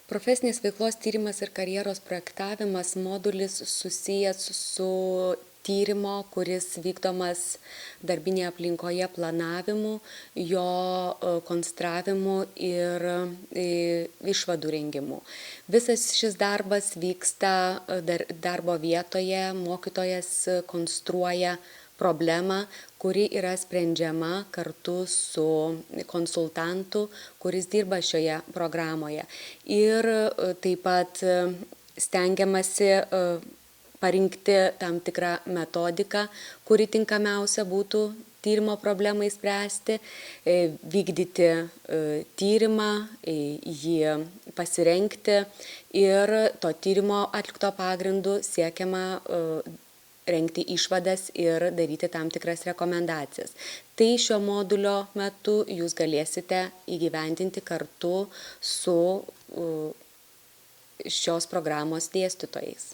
Profesinės veiklos tyrimas ir karjeros projektavimas modulis susijęs su tyrimo, kuris vykdomas darbinėje aplinkoje planavimu, jo konstravimu ir išvadų rengimu. Visas šis darbas vyksta darbo vietoje, mokytojas konstruoja problemą, kuri yra sprendžiama kartu su konsultantu, kuris dirba šioje programoje. Ir taip pat stengiamasi parinkti tam tikrą metodiką, kuri tinkamiausia būtų tyrimo problemai spręsti, vykdyti tyrimą, jį pasirengti ir to tyrimo atlikto pagrindu siekiama rengti išvadas ir daryti tam tikras rekomendacijas. Tai šio modulio metu jūs galėsite įgyvendinti kartu su šios programos dėstytojais.